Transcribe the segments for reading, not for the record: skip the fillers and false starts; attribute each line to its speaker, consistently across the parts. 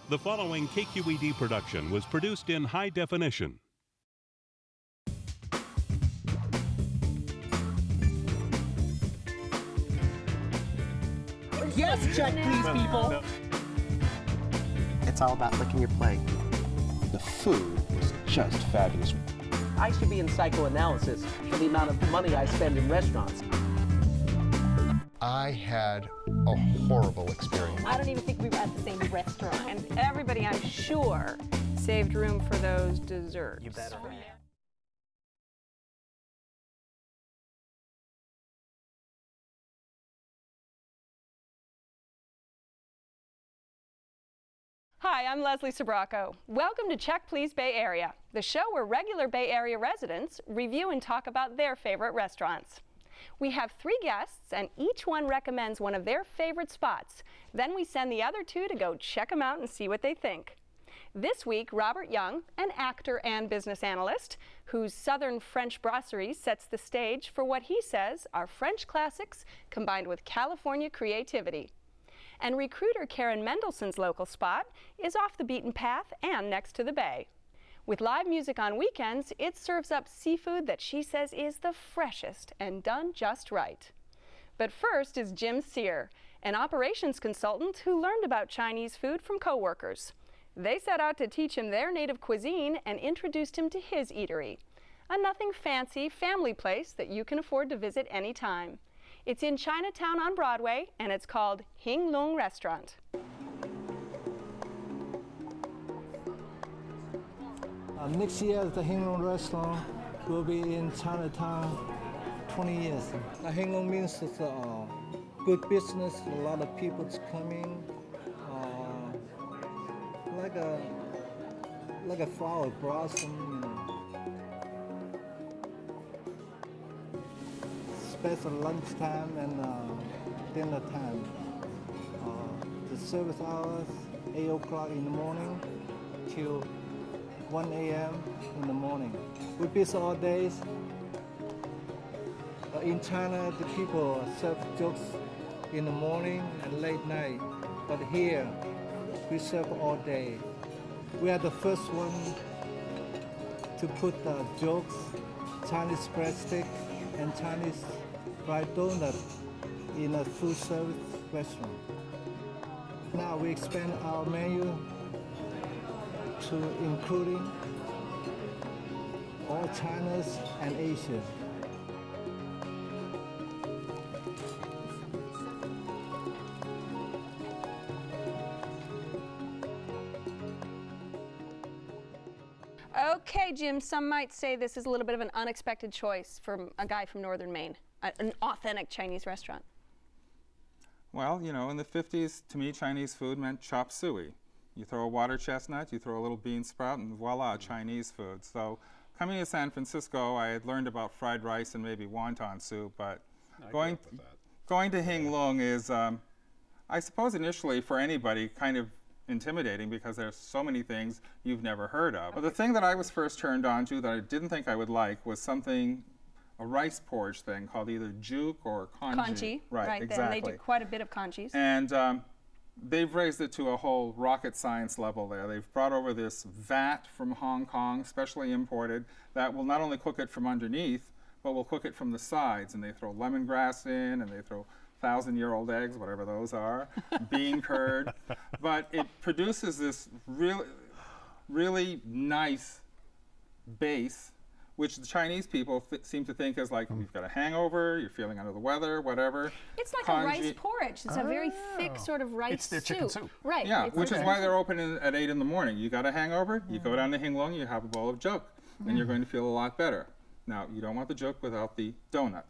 Speaker 1: The following KQED production was produced in high definition.
Speaker 2: Yes, check please, people.
Speaker 3: It's all about licking your plate.
Speaker 4: The food was just fabulous.
Speaker 2: I should be in psychoanalysis for the amount of money I spend in restaurants.
Speaker 5: I had a horrible experience.
Speaker 6: I don't even think we were at the same restaurant. And everybody, I'm sure, saved room for those desserts.
Speaker 3: You better.
Speaker 6: Hi, I'm Leslie Sabraco. Welcome to Check Please Bay Area, the show where regular Bay Area residents review and talk about their favorite restaurants. We have 3 guests, and each one recommends one of their favorite spots. Then we send the other 2 to go check them out and see what they think. This week, Robert Young, an actor and business analyst, whose Southern French brasserie sets the stage for what he says are French classics combined with California creativity. And recruiter Karen Mendelssohn's local spot is off the beaten path and next to the bay. With live music on weekends, it serves up seafood that she says is the freshest and done just right. But first is Jim Sear, an operations consultant who learned about Chinese food from coworkers. They set out to teach him their native cuisine and introduced him to his eatery, a nothing fancy family place that you can afford to visit anytime. It's in Chinatown on Broadway, and it's called Hing Lung Restaurant.
Speaker 7: Next year, the Hing Long restaurant will be in Chinatown 20 years. Hing Long means it's good business, a lot of people's coming, like a flower blossom, special lunchtime and dinner time. The service hours, 8 o'clock in the morning till 1 a.m. in the morning. We busy all days. In China, the people serve jokes in the morning and late night, but here we serve all day. We are the first one to put jokes, Chinese breadstick, and Chinese fried donut in a food service restaurant. Now we expand our menu to including all China's and Asia.
Speaker 6: Okay, Jim, some might say this is a little bit of an unexpected choice from a guy from northern Maine, an authentic Chinese restaurant.
Speaker 8: Well, you know, in the 50s, to me, Chinese food meant chop suey. You throw a water chestnut, you throw a little bean sprout, and voila, Chinese food. So coming to San Francisco, I had learned about fried rice and maybe wonton soup, but going to Hing Lung is, I suppose initially for anybody, kind of intimidating because there's so many things you've never heard of. But the thing that I was first turned on to that I didn't think I would like was something, a rice porridge thing called either juk or congee.
Speaker 6: Congee, right,
Speaker 8: exactly.
Speaker 6: And they do quite a bit of congees.
Speaker 8: And they've raised it to a whole rocket science level there. They've brought over this vat from Hong Kong, specially imported, that will not only cook it from underneath, but will cook it from the sides. And they throw lemongrass in, and they throw 1,000-year-old eggs, whatever those are, bean curd. But it produces this really nice base, which the Chinese people seem to think is like, you've got a hangover, you're feeling under the weather, whatever.
Speaker 6: It's like a rice porridge. It's a very thick sort of rice
Speaker 5: It's their chicken soup.
Speaker 6: Right.
Speaker 8: Yeah, which is why they're open at 8 in the morning. You got a hangover, you go down to Hing Lung, you have a bowl of juk, and you're going to feel a lot better. Now, you don't want the juk without the donut.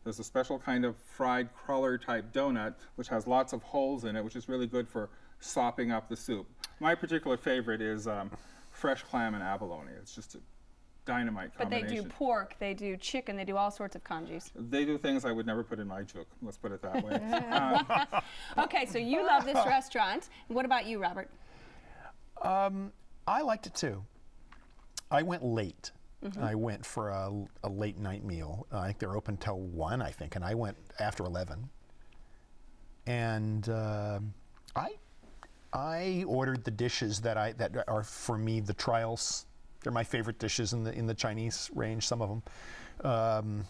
Speaker 8: There's a special kind of fried cruller type donut, which has lots of holes in it, which is really good for sopping up the soup. My particular favorite is fresh clam and abalone. It's just a dynamite combination.
Speaker 6: But they do pork, they do chicken, they do all sorts of congees.
Speaker 8: They do things I would never put in my juk, let's put it that way.
Speaker 6: Okay, so you love this restaurant. What about you, Robert?
Speaker 5: I liked it too. I went late. I went for a late night meal. I think they're open till 1, I think, and I went after 11. And I I ordered the dishes that are for me the trials. They're my favorite dishes in the Chinese range. Some of them.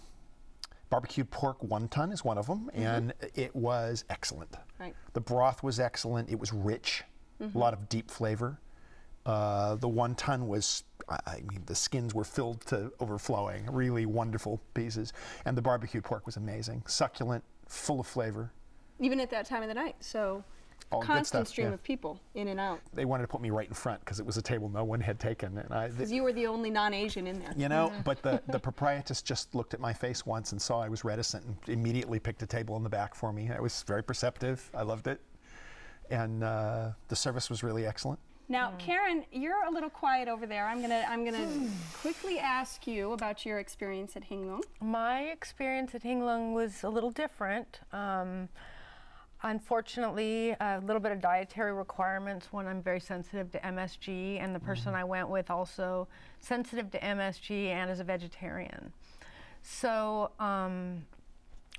Speaker 5: Barbecued pork wonton is one of them, and it was excellent.
Speaker 6: Right.
Speaker 5: The broth was excellent. It was rich, a lot of deep flavor. The wonton was, I mean, the skins were filled to overflowing. Really wonderful pieces, and the barbecued pork was amazing, succulent, full of flavor.
Speaker 6: Even at that time of the night, so
Speaker 5: All good
Speaker 6: constant
Speaker 5: stuff,
Speaker 6: stream
Speaker 5: yeah.
Speaker 6: of people in and out.
Speaker 5: They wanted to put me right in front because it was a table no one had taken, and
Speaker 6: Because you were the only non-Asian in there.
Speaker 5: you know, but the proprietress just looked at my face once and saw I was reticent and immediately picked a table in the back for me. It was very perceptive. I loved it. And the service was really excellent.
Speaker 6: Now, Karen, you're a little quiet over there. I'm gonna quickly ask you about your experience at Hing Lung.
Speaker 9: My experience at Hing Lung was a little different. Unfortunately, a little bit of dietary requirements when I'm very sensitive to MSG, and the person I went with also sensitive to MSG and is a vegetarian. So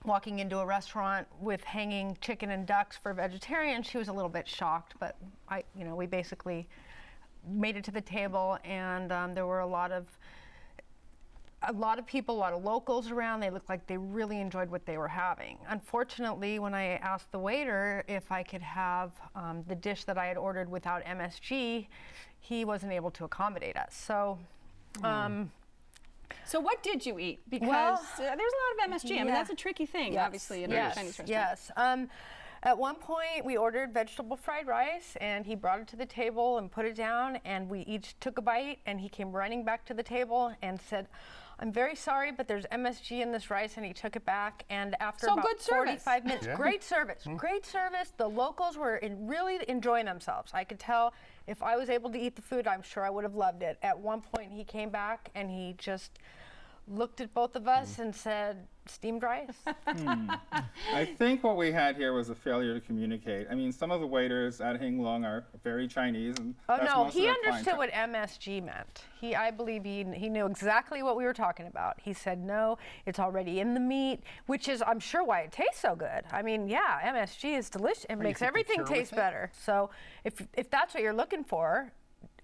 Speaker 9: walking into a restaurant with hanging chicken and ducks for vegetarians, she was a little bit shocked, but we basically made it to the table, and there were a lot of people, a lot of locals around. They looked like they really enjoyed what they were having. Unfortunately, when I asked the waiter if I could have the dish that I had ordered without MSG, he wasn't able to accommodate us. So.
Speaker 6: So what did you eat? Because there's a lot of MSG. I mean, that's a tricky thing, obviously, in a Chinese restaurant.
Speaker 9: Yes. At one point, we ordered vegetable fried rice, and he brought it to the table and put it down, and we each took a bite, and he came running back to the table and said, "I'm very sorry, but there's MSG in this rice," and he took it back. And after about
Speaker 6: good service.
Speaker 9: 45 minutes, great service, great service. The locals were really enjoying themselves. I could tell if I was able to eat the food, I'm sure I would have loved it. At one point, he came back and he just looked at both of us and said, "Steamed rice."
Speaker 8: I think what we had here was a failure to communicate. I mean, some of the waiters at Hing Lung are very Chinese. And
Speaker 9: Oh
Speaker 8: that's
Speaker 9: no,
Speaker 8: most of
Speaker 9: he
Speaker 8: their
Speaker 9: understood
Speaker 8: clientele.
Speaker 9: what MSG meant. I believe he knew exactly what we were talking about. He said, "No, it's already in the meat," which is, I'm sure, why it tastes so good. I mean, yeah, MSG is delicious. It makes everything taste better. So if that's what you're looking for,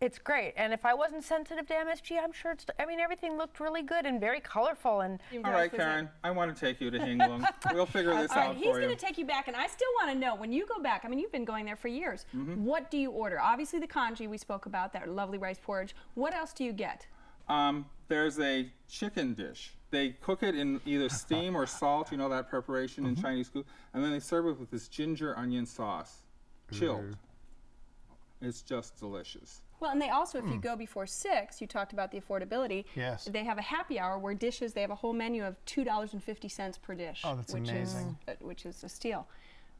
Speaker 9: it's great. And if I wasn't sensitive to MSG, I'm sure everything looked really good and very colorful. And
Speaker 8: All right, Karen, I want to take you to Hing Lung. We'll figure this out
Speaker 6: He's
Speaker 8: for
Speaker 6: going
Speaker 8: you.
Speaker 6: to take you back, and I still want to know, when you go back, I mean, you've been going there for years, what do you order? Obviously the congee we spoke about, that lovely rice porridge. What else do you get?
Speaker 8: There's a chicken dish. They cook it in either steam or salt, you know that preparation in Chinese food, and then they serve it with this ginger onion sauce, chilled. It's just delicious.
Speaker 6: Well, and they also, if you go before 6, you talked about the affordability.
Speaker 5: Yes.
Speaker 6: They have a happy hour where dishes, they have a whole menu of $2.50 per dish.
Speaker 5: Oh, that's amazing.
Speaker 6: Which is a steal.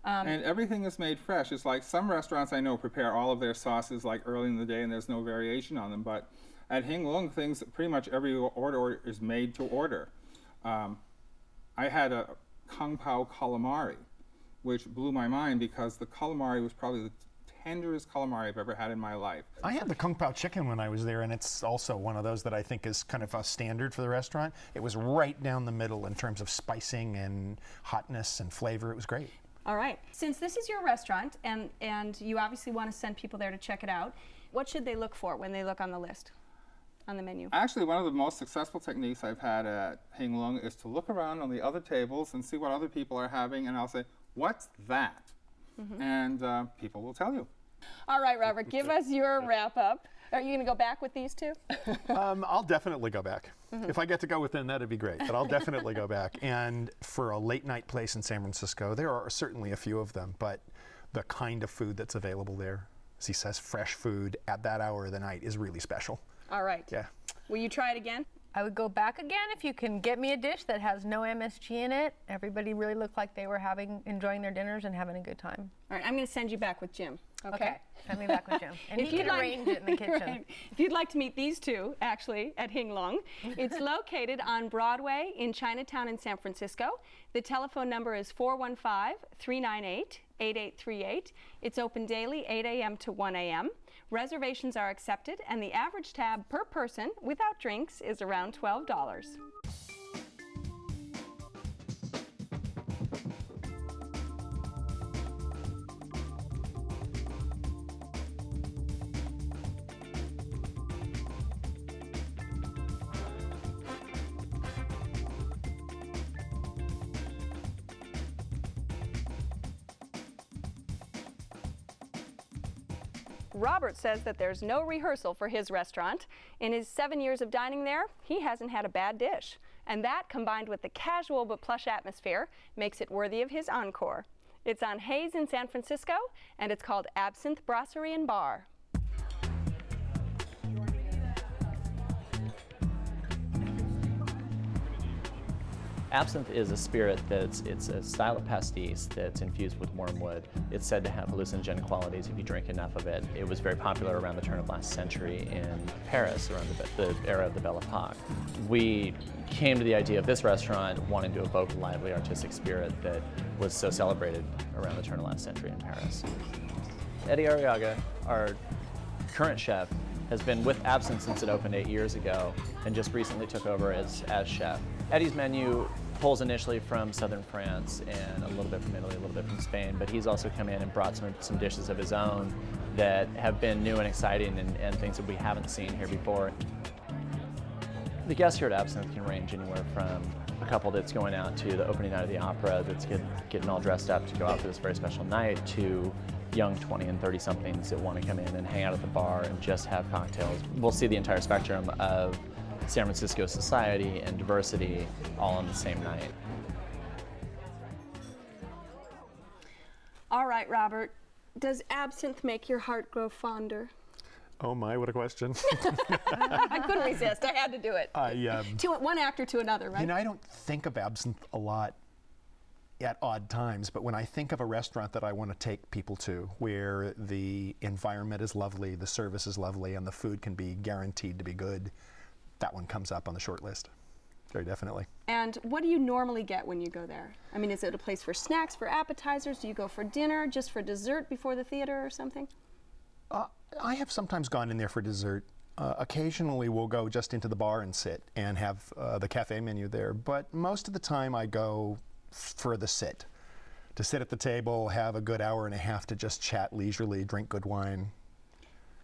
Speaker 8: And everything is made fresh. It's like some restaurants I know prepare all of their sauces like early in the day and there's no variation on them. But at Hing Lung, pretty much every order is made to order. I had a Kung Pao calamari, which blew my mind because the calamari was probably the tenderest calamari I've ever had in my life.
Speaker 5: I had the Kung Pao chicken when I was there, and it's also one of those that I think is kind of a standard for the restaurant. It was right down the middle in terms of spicing and hotness and flavor. It was great.
Speaker 6: All right. Since this is your restaurant, and you obviously want to send people there to check it out, what should they look for when they look on the list, on the menu?
Speaker 8: Actually, one of the most successful techniques I've had at Hing Lung is to look around on the other tables and see what other people are having, and I'll say, "What's that?" And people will tell you.
Speaker 6: All right, Robert, give us your wrap up. Are you going to go back with these two?
Speaker 5: I'll definitely go back. If I get to go with them, that'd be great. But I'll definitely go back. And for a late night place in San Francisco, there are certainly a few of them, but the kind of food that's available there, as he says, fresh food at that hour of the night is really special.
Speaker 6: All right.
Speaker 5: Yeah.
Speaker 6: Will you try it again?
Speaker 9: I would go back again if you can get me a dish that has no MSG in it. Everybody really looked like they were enjoying their dinners and having a good time.
Speaker 6: All right, I'm going to send you back with Jim. Okay.
Speaker 9: Send me back with Jim. And
Speaker 6: If
Speaker 9: he
Speaker 6: you'd
Speaker 9: can arrange it in the kitchen.
Speaker 6: Right. If you'd like to meet these two, actually, at Hing Lung, it's located on Broadway in Chinatown in San Francisco. The telephone number is 415-398-8838. It's open daily, 8 a.m. to 1 a.m. Reservations are accepted, and the average tab per person without drinks is around $12. Robert says that there's no rehearsal for his restaurant. In his 7 years of dining there, he hasn't had a bad dish. And that, combined with the casual but plush atmosphere, makes it worthy of his encore. It's on Hayes in San Francisco, and it's called Absinthe Brasserie and Bar.
Speaker 10: Absinthe is a spirit it's a style of pastis that's infused with wormwood. It's said to have hallucinogenic qualities if you drink enough of it. It was very popular around the turn of last century in Paris, around the era of the Belle Epoque. We came to the idea of this restaurant wanting to evoke a lively artistic spirit that was so celebrated around the turn of last century in Paris. Eddie Arriaga, our current chef, has been with Absinthe since it opened 8 years ago and just recently took over as chef. Eddie's menu pulls initially from southern France and a little bit from Italy, a little bit from Spain, but he's also come in and brought some dishes of his own that have been new and exciting and things that we haven't seen here before. The guests here at Absinthe can range anywhere from a couple that's going out to the opening night of the opera that's getting all dressed up to go out for this very special night, to young 20 and 30 somethings that want to come in and hang out at the bar and just have cocktails. We'll see the entire spectrum of San Francisco society and diversity all on the same night.
Speaker 6: All right, Robert, does absinthe make your heart grow fonder?
Speaker 5: Oh my, what a question.
Speaker 6: I couldn't resist. I had to do it. One actor to another, right?
Speaker 5: You know, I don't think of absinthe a lot at odd times, but when I think of a restaurant that I want to take people to, where the environment is lovely, the service is lovely, and the food can be guaranteed to be good, that one comes up on the short list, very definitely.
Speaker 6: And what do you normally get when you go there? I mean, is it a place for snacks, for appetizers? Do you go for dinner, just for dessert before the theater or something?
Speaker 5: I have sometimes gone in there for dessert. Occasionally we'll go just into the bar and sit and have the cafe menu there, but most of the time I go for the sit. To sit at the table, have a good hour and a half to just chat leisurely, drink good wine.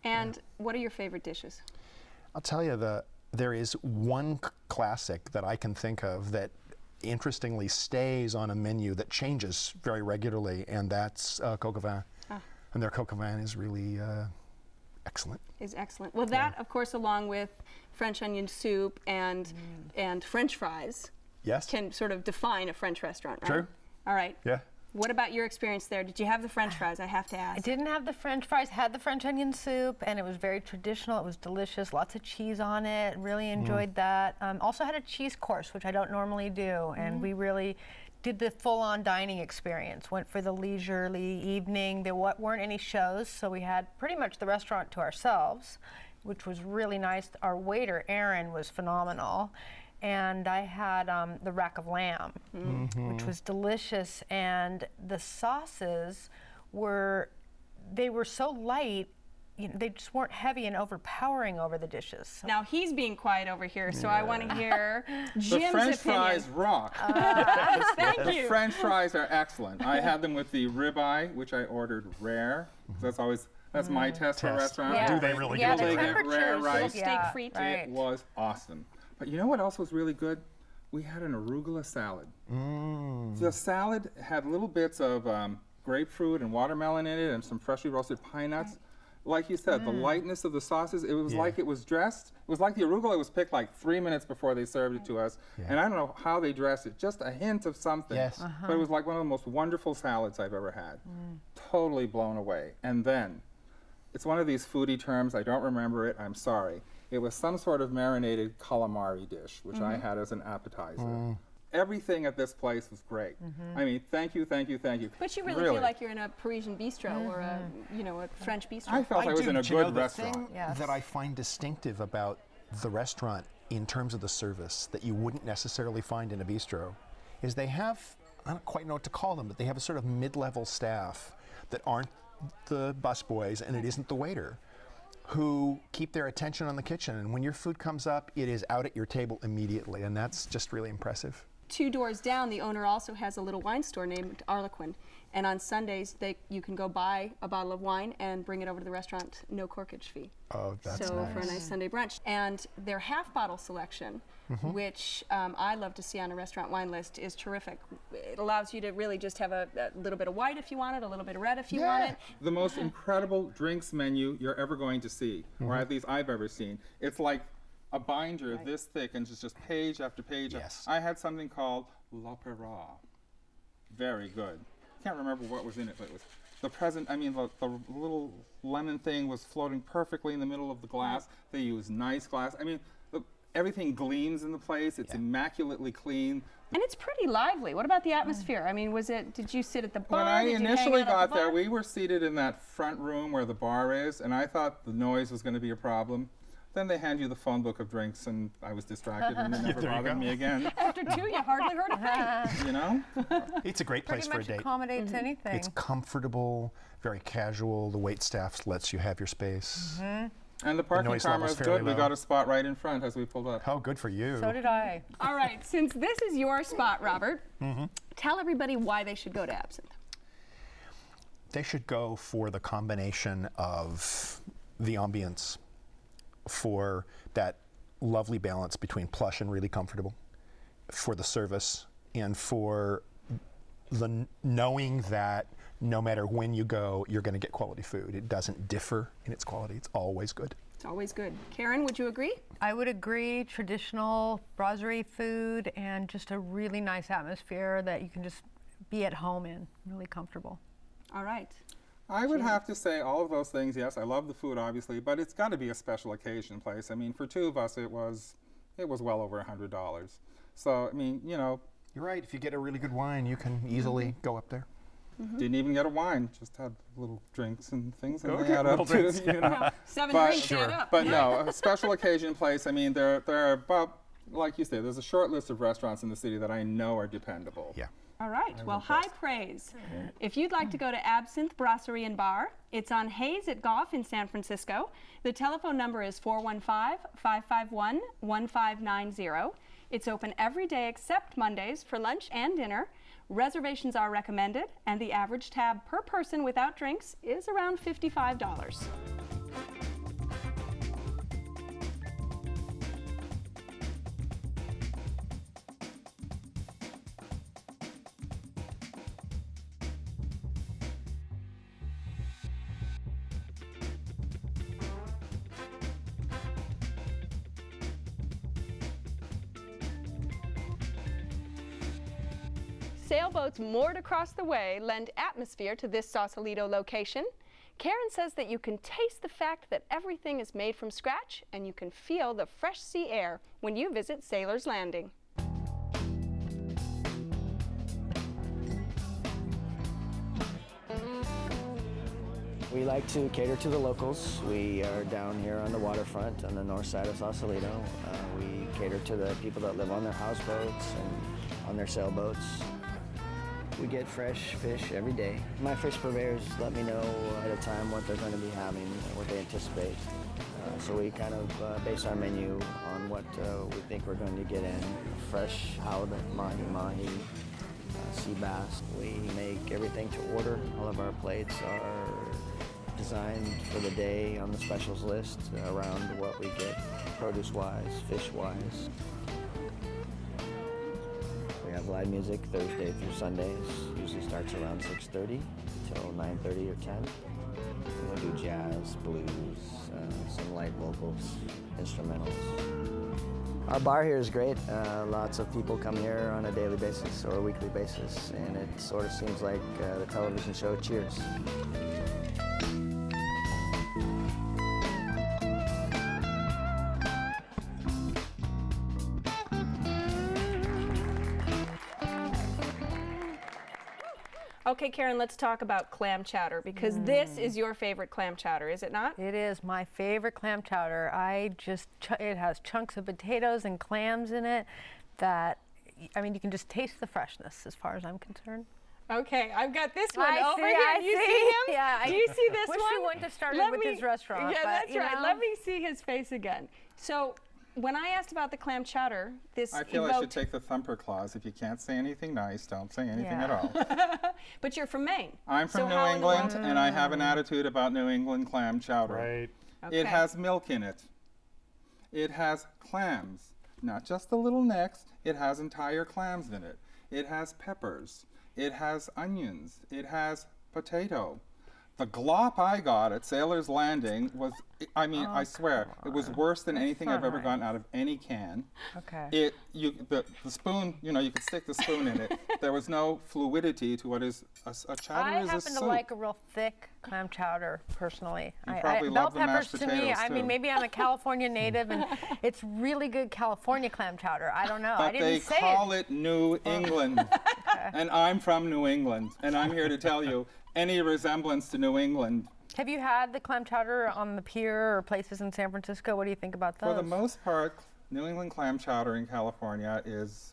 Speaker 6: And what are your favorite dishes?
Speaker 5: I'll tell you, there is one classic that I can think of that interestingly stays on a menu that changes very regularly, and that's coq au vin. And their coq au vin is really excellent.
Speaker 6: Is excellent. Well, that, of course, along with French onion soup and French fries,
Speaker 5: yes,
Speaker 6: can sort of define a French restaurant, right?
Speaker 5: True.
Speaker 6: All right.
Speaker 5: Yeah.
Speaker 6: What about your experience there? Did you have the French fries? I have to ask.
Speaker 9: I didn't have the French fries, had the French onion soup, and it was very traditional. It was delicious, lots of cheese on it. Really enjoyed that. Also had a cheese course, which I don't normally do, and we really did the full-on dining experience. Went for the leisurely evening. There weren't any shows, so we had pretty much the restaurant to ourselves, which was really nice. Our waiter, Aaron, was phenomenal. And I had the rack of lamb, which was delicious. And the sauces were so light, they just weren't heavy and overpowering over the dishes. So.
Speaker 6: Now he's being quiet over here, so I want to hear Jim's opinion.
Speaker 8: The French fries rock.
Speaker 6: Thank you.
Speaker 8: The French fries are excellent. I had them with the ribeye, which I ordered rare. That's my test for a restaurant.
Speaker 9: Yeah.
Speaker 5: Do they really
Speaker 9: Yeah,
Speaker 5: get
Speaker 9: the
Speaker 5: it?
Speaker 8: They get rare
Speaker 9: temperatures,
Speaker 8: rice.
Speaker 6: Steak frite.
Speaker 9: Right.
Speaker 8: It was awesome. But you know what else was really good? We had an arugula salad. The salad had little bits of grapefruit and watermelon in it and some freshly roasted pine nuts. Like you said, the lightness of the sauces, it was like it was dressed. It was like the arugula was picked like 3 minutes before they served it to us. And I don't know how they dressed it, just a hint of something.
Speaker 5: Yes.
Speaker 8: But it was like one of the most wonderful salads I've ever had. Totally blown away. And then, it's one of these foodie terms, I don't remember it, I'm sorry. It was some sort of marinated calamari dish, which I had as an appetizer. Everything at this place was great. I mean, thank you, thank you, thank you.
Speaker 6: But you really feel like you're in a Parisian bistro or a French bistro.
Speaker 8: I felt I was in a good restaurant.
Speaker 5: The thing that I find distinctive about the restaurant in terms of the service that you wouldn't necessarily find in a bistro is they have, I don't quite know what to call them, but they have a sort of mid-level staff that aren't the busboys and it isn't the waiter, who keep their attention on the kitchen. And when your food comes up, it is out at your table immediately, and that's just really impressive.
Speaker 6: 2 doors down, the owner also has a little wine store named Arlequin. And on Sundays, you can go buy a bottle of wine and bring it over to the restaurant, no corkage fee.
Speaker 5: Oh, that's
Speaker 6: so
Speaker 5: nice.
Speaker 6: for a nice Sunday brunch. And their half bottle selection, which I love to see on a restaurant wine list, is terrific. It allows you to really just have a little bit of white if you want it, a little bit of red if you want it.
Speaker 8: The most incredible drinks menu you're ever going to see, or at least I've ever seen. It's like a binder this thick and just page after page.
Speaker 5: Yes.
Speaker 8: I had something called L'Opéra. Very good. Can't remember what was in it, but it was the little lemon thing was floating perfectly in the middle of the glass. They used nice glass. I mean, everything gleams in the place. It's immaculately clean.
Speaker 6: And it's pretty lively. What about the atmosphere? I mean, did you sit at the bar?
Speaker 8: When I
Speaker 6: Did you hang
Speaker 8: initially
Speaker 6: out at
Speaker 8: got
Speaker 6: the
Speaker 8: there,
Speaker 6: bar?
Speaker 8: we were seated in that front room where the bar is, and I thought the noise was going to be a problem. Then they hand you the phone book of drinks, and I was distracted, and they never bothered me again.
Speaker 6: After 2, you hardly heard a thing.
Speaker 8: You know?
Speaker 5: It's a great place
Speaker 9: Pretty
Speaker 5: for a
Speaker 9: much
Speaker 5: date.
Speaker 9: accommodates anything.
Speaker 5: It's comfortable, very casual. The wait staff lets you have your space.
Speaker 8: And the parking
Speaker 5: noise
Speaker 8: karma
Speaker 5: level's
Speaker 8: is
Speaker 5: fairly
Speaker 8: good. We
Speaker 5: low.
Speaker 8: got a spot right in front as we pulled up.
Speaker 5: Oh, good for you.
Speaker 9: So did I.
Speaker 6: All right, since this is your spot, Robert, tell everybody why they should go to Absinthe.
Speaker 5: They should go for the combination of the ambience, for that lovely balance between plush and really comfortable, for the service, and for the knowing that no matter when you go, you're going to get quality food. It doesn't differ in its quality. It's always good.
Speaker 6: It's always good. Karen, would you agree?
Speaker 9: I would agree. Traditional brasserie food and just a really nice atmosphere that you can just be at home in, really comfortable.
Speaker 6: All right.
Speaker 8: I would have to say all of those things. Yes, I love the food, obviously, but it's got to be a special occasion place. I mean, for 2 of us, it was well over $100. So, I mean, you know.
Speaker 5: You're right. If you get a really good wine, you can easily go up there.
Speaker 8: Didn't even get a wine, just had little drinks and things, and they
Speaker 5: Okay,
Speaker 8: add up
Speaker 5: little
Speaker 8: to,
Speaker 5: drinks,
Speaker 8: you know.
Speaker 6: 7
Speaker 8: But-
Speaker 6: drinks add up.
Speaker 8: But no, a special occasion place. I mean, there are about, like you said, there's a short list of restaurants in the city that I know are dependable.
Speaker 5: Yeah.
Speaker 6: All right, well, high praise. If you'd like to go to Absinthe Brasserie and Bar, it's on Hayes at Goff in San Francisco. The telephone number is 415-551-1590. It's open every day except Mondays for lunch and dinner. Reservations are recommended, and the average tab per person without drinks is around $55. Sailboats moored across the way lend atmosphere to this Sausalito location. Karen says that you can taste the fact that everything is made from scratch, and you can feel the fresh sea air when you visit Saylor's Landing.
Speaker 11: We like to cater to the locals. We are down here on the waterfront on the north side of Sausalito. We cater to the people that live on their houseboats and on their sailboats. We get fresh fish every day. My fish purveyors let me know ahead of time what they're going to be having, what they anticipate. So we kind of base our menu on what we think we're going to get in. Fresh halibut, mahi-mahi, sea bass. We make everything to order. All of our plates are designed for the day on the specials list around what we get produce-wise, fish-wise. We have live music Thursday through Sundays. Usually starts around 6:30 till 9:30 or 10. We do jazz, blues, some light vocals, instrumentals. Our bar here is great. Lots of people come here on a daily basis or a weekly basis, and it sort of seems like the television show Cheers.
Speaker 6: Okay, Karen, let's talk about clam chowder, because this is your favorite clam chowder, is it not?
Speaker 9: It is my favorite clam chowder. It has chunks of potatoes and clams in it that, I mean, you can just taste the freshness as far as I'm concerned.
Speaker 6: Okay, I've got this one
Speaker 9: I
Speaker 6: over
Speaker 9: see,
Speaker 6: here.
Speaker 9: I
Speaker 6: Do you
Speaker 9: see.
Speaker 6: see him?
Speaker 9: Yeah,
Speaker 6: Do you see this
Speaker 9: wish
Speaker 6: one?
Speaker 9: we wouldn't have started with this restaurant.
Speaker 6: Yeah,
Speaker 9: but,
Speaker 6: that's
Speaker 9: you
Speaker 6: right.
Speaker 9: know.
Speaker 6: Let me see his face again. So, when I asked about the clam chowder, this
Speaker 8: I feel I should take the thumper clause. If you can't say anything nice, don't say anything at all.
Speaker 6: But you're from Maine.
Speaker 8: I'm from New England, and I have an attitude about New England clam chowder.
Speaker 5: Right.
Speaker 6: Okay.
Speaker 8: It has milk in it. It has clams, not just the little necks. It has entire clams in it. It has peppers. It has onions. It has potato. The glop I got at Saylor's Landing was, I mean, I swear, it was worse than anything I've ever gotten out of any can.
Speaker 9: Okay.
Speaker 8: The spoon, you know, you could stick the spoon in it. There was no fluidity to what is a chowder
Speaker 9: I
Speaker 8: is a
Speaker 9: happen
Speaker 8: soup.
Speaker 9: to like a real thick clam chowder, personally.
Speaker 8: You probably
Speaker 9: bell
Speaker 8: love the
Speaker 9: peppers
Speaker 8: mashed
Speaker 9: to me,
Speaker 8: potatoes,
Speaker 9: I mean,
Speaker 8: too.
Speaker 9: maybe I'm a California native, and it's really good California clam chowder. I don't know. I
Speaker 8: But
Speaker 9: didn't
Speaker 8: they
Speaker 9: say
Speaker 8: call it New England. And I'm from New England, and I'm here to tell you, any resemblance to New England.
Speaker 9: Have you had the clam chowder on the pier or places in San Francisco? What do you think about those?
Speaker 8: For the most part, New England clam chowder in California is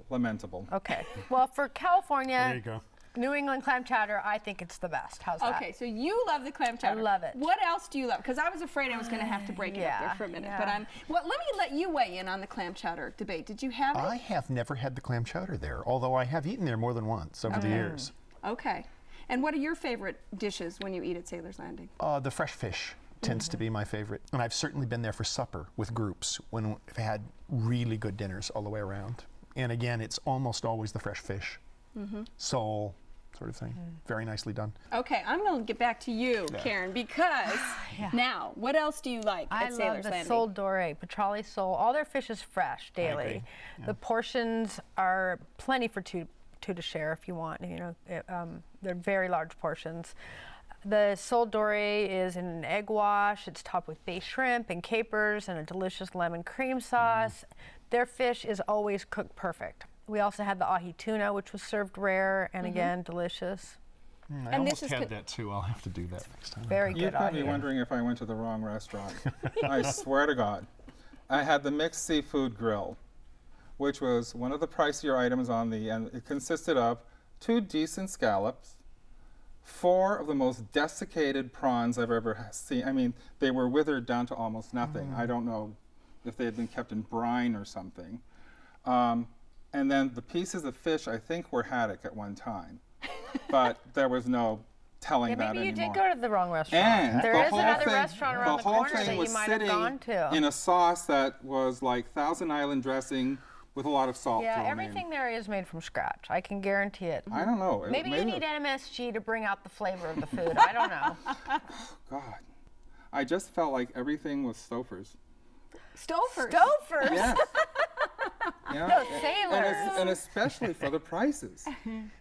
Speaker 8: lamentable.
Speaker 9: Okay. Well, for California,
Speaker 5: There you go.
Speaker 9: New England clam chowder, I think it's the best. How's that?
Speaker 6: Okay, so you love the clam chowder.
Speaker 9: I love it.
Speaker 6: What else do you love? Because I was afraid I was going to have to break it up there for a minute. But well, let me let you weigh in on the clam chowder debate. Did you have it?
Speaker 5: I have never had the clam chowder there, although I have eaten there more than once over the years.
Speaker 6: Okay. And what are your favorite dishes when you eat at Saylor's Landing?
Speaker 5: The fresh fish tends to be my favorite. And I've certainly been there for supper with groups when we've had really good dinners all the way around. And again, it's almost always the fresh fish. Sole sort of thing. Very nicely done.
Speaker 6: Okay, I'm going to get back to you, Karen, because now, what else do you like
Speaker 9: I
Speaker 6: at Saylor's
Speaker 9: love the
Speaker 6: Landing?
Speaker 9: sole doré, petrale sole. All their fish is fresh daily. The portions are plenty for two to share if you want. You know, they're very large portions. The sole doré is in an egg wash. It's topped with bay shrimp and capers and a delicious lemon cream sauce. Their fish is always cooked perfect. We also had the ahi tuna, which was served rare and again delicious.
Speaker 5: I almost had that too. I'll have to do that next time.
Speaker 9: Very good.
Speaker 8: You'd probably be wondering if I went to the wrong restaurant. I swear to God. I had the mixed seafood grill, which was one of the pricier items on the, and it consisted of 2 decent scallops, 4 of the most desiccated prawns I've ever seen. I mean, they were withered down to almost nothing. I don't know if they had been kept in brine or something. And then the pieces of fish, I think, were haddock at one time, but there was no telling that anymore.
Speaker 9: Maybe you did go to the wrong restaurant.
Speaker 8: And
Speaker 9: there is another restaurant around the corner that you might have gone to.
Speaker 8: In a sauce that was like Thousand Island dressing with a lot of salt.
Speaker 9: Yeah, everything there is made from scratch. I can guarantee it.
Speaker 8: I don't know.
Speaker 9: Maybe you need MSG to bring out the flavor of the food. I don't know.
Speaker 8: God, I just felt like everything was Stouffer's.
Speaker 6: Stouffer's?
Speaker 9: Stouffer's?
Speaker 8: Yes. Yeah.
Speaker 9: No, Saylor.
Speaker 8: And especially for the prices.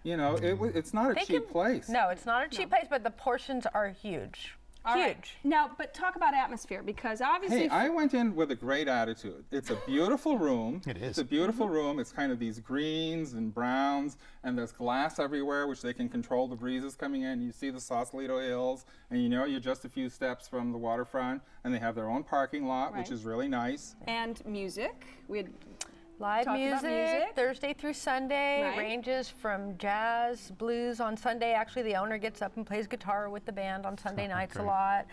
Speaker 8: You know, it's not a cheap place.
Speaker 9: No, it's not a cheap place, but the portions are huge.
Speaker 6: All right. Now, but talk about atmosphere, because obviously...
Speaker 8: Hey, I went in with a great attitude. It's a beautiful room.
Speaker 5: It is.
Speaker 8: It's a beautiful room. It's kind of these greens and browns, and there's glass everywhere, which they can control the breezes coming in. You see the Sausalito Hills, and you know you're just a few steps from the waterfront, and they have their own parking lot, which is really nice.
Speaker 6: And music. We had
Speaker 9: Live music, Thursday through Sunday.
Speaker 6: Right.
Speaker 9: It ranges from jazz, blues on Sunday. Actually, the owner gets up and plays guitar with the band on Sunday nights a lot.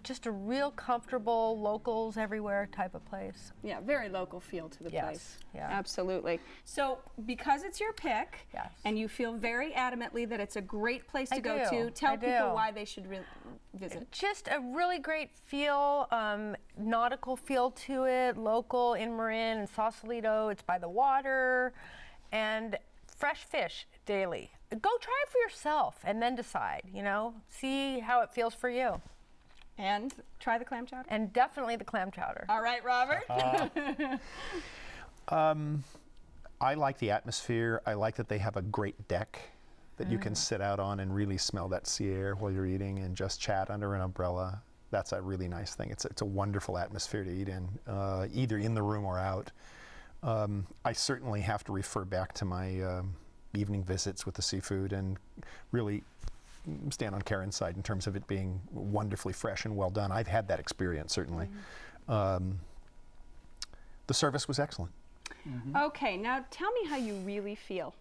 Speaker 9: Just a real comfortable, locals everywhere type of place.
Speaker 6: Yeah, very local feel to the place.
Speaker 9: Yeah.
Speaker 6: Absolutely. So, because it's your pick, and you feel very adamantly that it's a great place to go to, tell people why they should visit.
Speaker 9: Just a really great feel, nautical feel to it, local in Marin and Sausalito. It's by the water, and fresh fish daily. Go try it for yourself and then decide, you know, see how it feels for you.
Speaker 6: And try the clam chowder?
Speaker 9: And definitely the clam chowder.
Speaker 6: All right, Robert?
Speaker 5: I like the atmosphere. I like that they have a great deck that you can sit out on and really smell that sea air while you're eating and just chat under an umbrella. That's a really nice thing. It's a wonderful atmosphere to eat in, either in the room or out. I certainly have to refer back to my evening visits with the seafood and really stand on Karen's side in terms of it being wonderfully fresh and well done. I've had that experience, certainly. The service was excellent.
Speaker 6: Okay, now tell me how you really feel.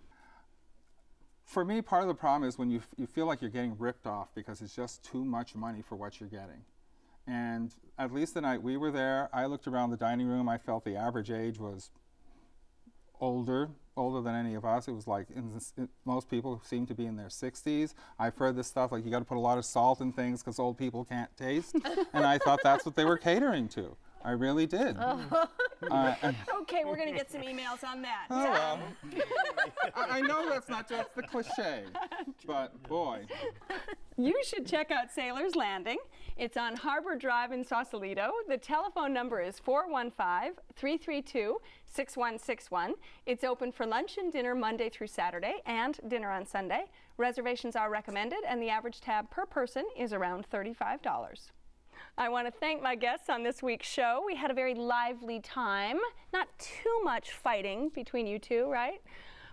Speaker 8: For me, part of the problem is when you feel like you're getting ripped off because it's just too much money for what you're getting. And at least the night we were there, I looked around the dining room. I felt the average age was older than any of us. It was like most people seem to be in their 60s. I've heard this stuff like you got to put a lot of salt in things because old people can't taste. And I thought that's what they were catering to. I really did.
Speaker 6: Okay, we're going to get some emails on that.
Speaker 8: Oh, well. I know that's not just the cliche, but boy.
Speaker 6: You should check out Saylor's Landing. It's on Harbor Drive in Sausalito. The telephone number is 415-332-6161. It's open for lunch and dinner Monday through Saturday and dinner on Sunday. Reservations are recommended, and the average tab per person is around $35. I want to thank my guests on this week's show. We had a very lively time. Not too much fighting between you two, right?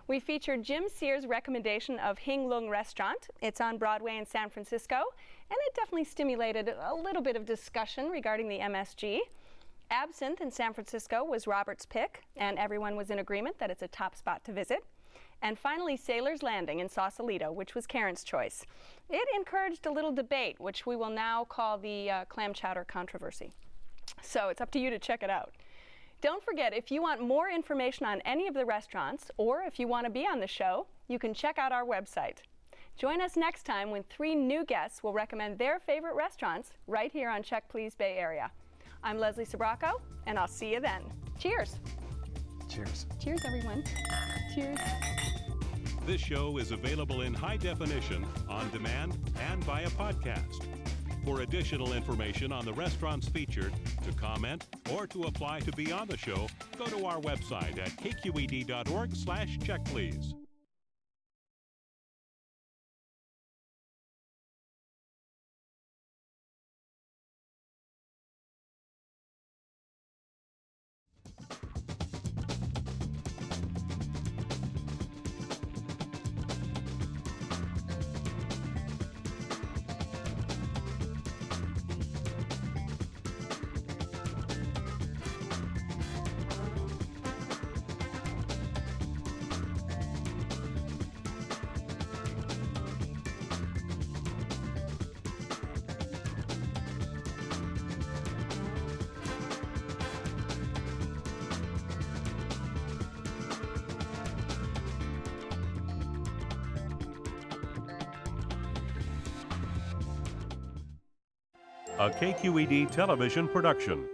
Speaker 6: We featured Jim Sears' recommendation of Hing Lung restaurant. It's on Broadway in San Francisco, and it definitely stimulated a little bit of discussion regarding the MSG. Absinthe in San Francisco was Robert's pick, and everyone was in agreement that it's a top spot to visit. And finally, Saylor's Landing in Sausalito, which was Karen's choice. It encouraged a little debate, which we will now call the clam chowder controversy. So it's up to you to check it out. Don't forget, if you want more information on any of the restaurants, or if you want to be on the show, you can check out our website. Join us next time when 3 new guests will recommend their favorite restaurants right here on Check Please Bay Area. I'm Leslie Sbrocco, and I'll see you then. Cheers.
Speaker 5: Cheers.
Speaker 6: Cheers, everyone. Cheers.
Speaker 1: This show is available in high definition, on demand, and via podcast. For additional information on the restaurants featured, to comment, or to apply to be on the show, go to our website at kqed.org/checkplease. A KQED television production.